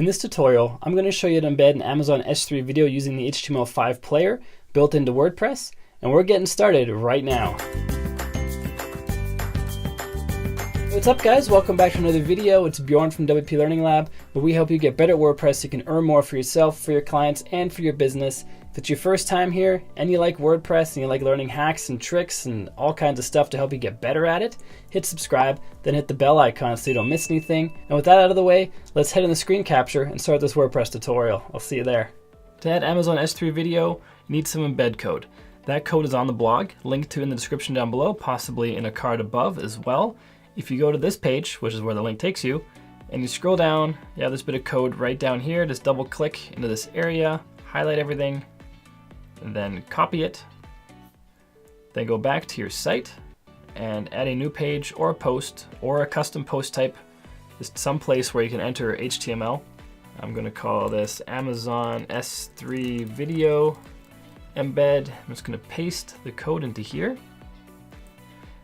In this tutorial, I'm going to show you how to embed an Amazon S3 video using the HTML5 player built into WordPress, and we're getting started right now. What's up guys, welcome back to another video. It's Bjorn from WPLearningLab, where we help you get better at WordPress so you can earn more for yourself, for your clients, and for your business. If it's your first time here and you like WordPress and you like learning hacks and tricks and all kinds of stuff to help you get better at it, hit subscribe, then hit the bell icon so you don't miss anything. And with that out of the way, let's head in the screen capture and start this WordPress tutorial. I'll see you there. To add Amazon S3 video, you need some embed code. That code is on the blog, linked to in the description down below, possibly in a card above as well. If you go to this page, which is where the link takes you, and you scroll down, you have this bit of code right down here. Just double click into this area, highlight everything, and then copy it. Then go back to your site and add a new page or a post or a custom post type, just some place where you can enter HTML. I'm going to call this Amazon S3 video embed. I'm just going to paste the code into here.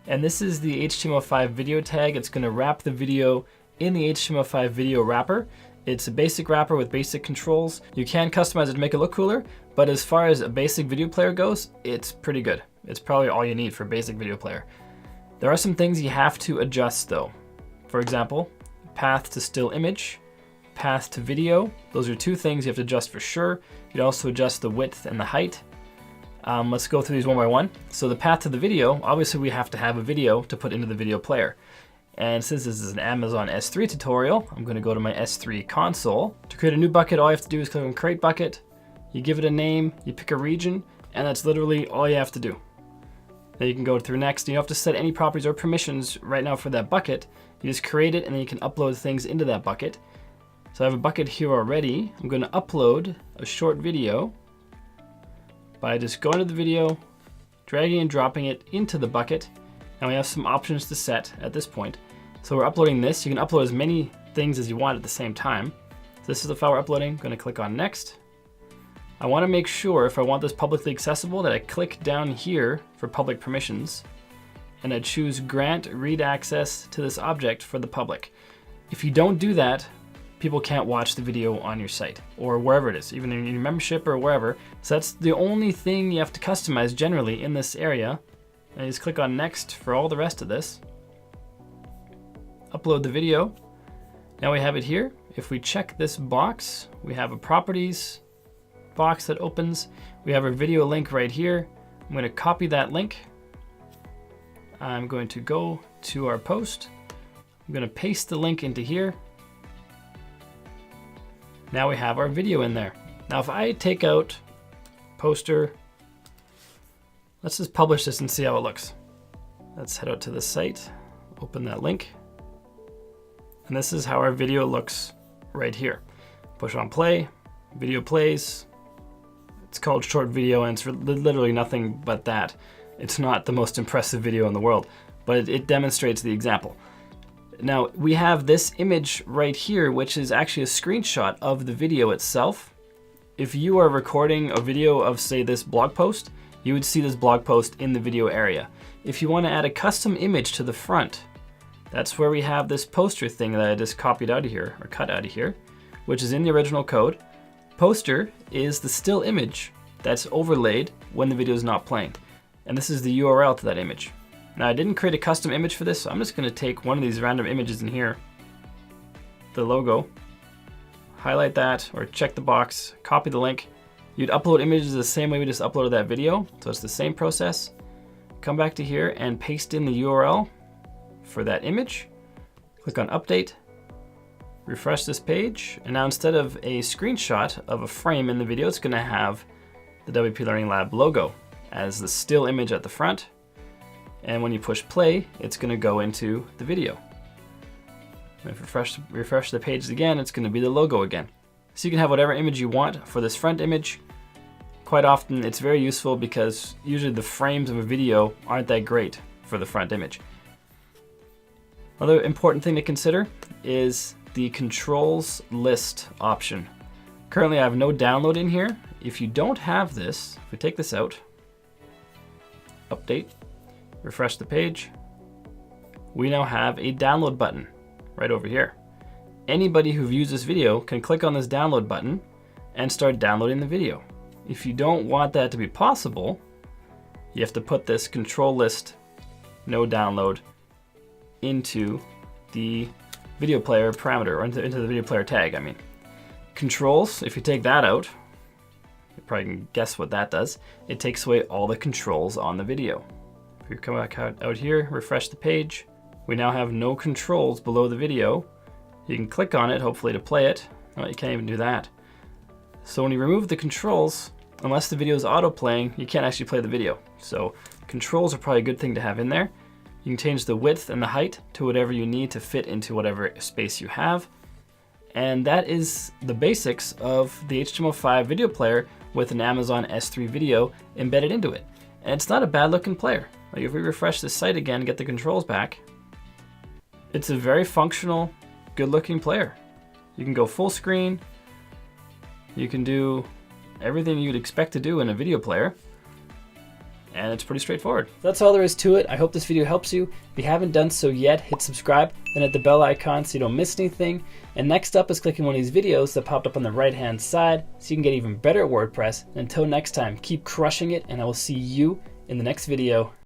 And this is the HTML5 video tag. It's going to wrap the video in the HTML5 video wrapper. It's a basic wrapper with basic controls. You can customize it to make it look cooler, but as far as a basic video player goes, it's pretty good. It's probably all you need for a basic video player. There are some things you have to adjust though. For example, path to still image, path to video. Those are two things you have to adjust for sure. You'd also adjust the width and the height. Let's go through these one by one. So the path to the video, obviously we have to have a video to put into the video player. And since this is an Amazon S3 tutorial, I'm going to go to my S3 console. To create a new bucket, all you have to do is click on Create Bucket. You give it a name, you pick a region, and that's literally all you have to do. Then you can go through next. You don't have to set any properties or permissions right now for that bucket. You just create it and then you can upload things into that bucket. So I have a bucket here already. I'm going to upload a short video by just going to the video, dragging and dropping it into the bucket. And we have some options to set at this point. So we're uploading this. You can upload as many things as you want at the same time. So this is the file we're uploading. I'm going to click on Next. I want to make sure if I want this publicly accessible that I click down here for public permissions and I choose Grant Read Access to this object for the public. If you don't do that, people can't watch the video on your site or wherever it is, even in your membership or wherever. So that's the only thing you have to customize generally in this area. And you just click on Next for all the rest of this. Upload the video. Now we have it here. If we check this box, we have a properties box that opens. We have our video link right here. I'm going to copy that link. I'm going to go to our post. I'm going to paste the link into here. Now we have our video in there. Now if I take out poster, let's just publish this and see how it looks. Let's head out to the site, open that link. And this is how our video looks right here. Push on play, video plays. It's called short video and it's literally nothing but that. It's not the most impressive video in the world, but it demonstrates the example. Now we have this image right here, which is actually a screenshot of the video itself. If you are recording a video of say this blog post, you would see this blog post in the video area. If you want to add a custom image to the front, that's where we have this poster thing that I just copied out of here or cut out of here, which is in the original code. Poster is the still image that's overlaid when the video is not playing. And this is the URL to that image. Now I didn't create a custom image for this, so I'm just going to take one of these random images in here, the logo, highlight that or check the box, copy the link. You'd upload images the same way we just uploaded that video, so it's the same process. Come back to here and paste in the URL for that image. Click on Update, refresh this page, and now instead of a screenshot of a frame in the video, it's going to have the WPLearningLab logo as the still image at the front. And when you push play, it's going to go into the video. If refresh the page again, it's going to be the logo again. So you can have whatever image you want for this front image. Quite often it's very useful because usually the frames of a video aren't that great for the front image. Another important thing to consider is the controls list option. Currently I have no download in here. If you don't have this, if we take this out, update, refresh the page, we now have a download button right over here. anybody who views this video can click on this download button and start downloading the video. If you don't want that to be possible, you have to put this control list no download into the video player parameter, or into the video player tag, I mean. Controls, if you take that out, you probably can guess what that does. It takes away all the controls on the video. If you come back out here, refresh the page, we now have no controls below the video. You can click on it, hopefully to play it. Oh, you can't even do that. So when you remove the controls, unless the video is auto-playing, you can't actually play the video. So controls are probably a good thing to have in there. You can change the width and the height to whatever you need to fit into whatever space you have. And that is the basics of the HTML5 video player with an Amazon S3 video embedded into it. And it's not a bad looking player. Like if we refresh this site again and get the controls back, it's a very functional, good looking player. You can go full screen. You can do everything you'd expect to do in a video player. And it's pretty straightforward. That's all there is to it. I hope this video helps you. If you haven't done so yet, hit subscribe, then hit the bell icon so you don't miss anything. And next up is clicking one of these videos that popped up on the right hand side so you can get even better at WordPress. Until next time, keep crushing it, and I will see you in the next video.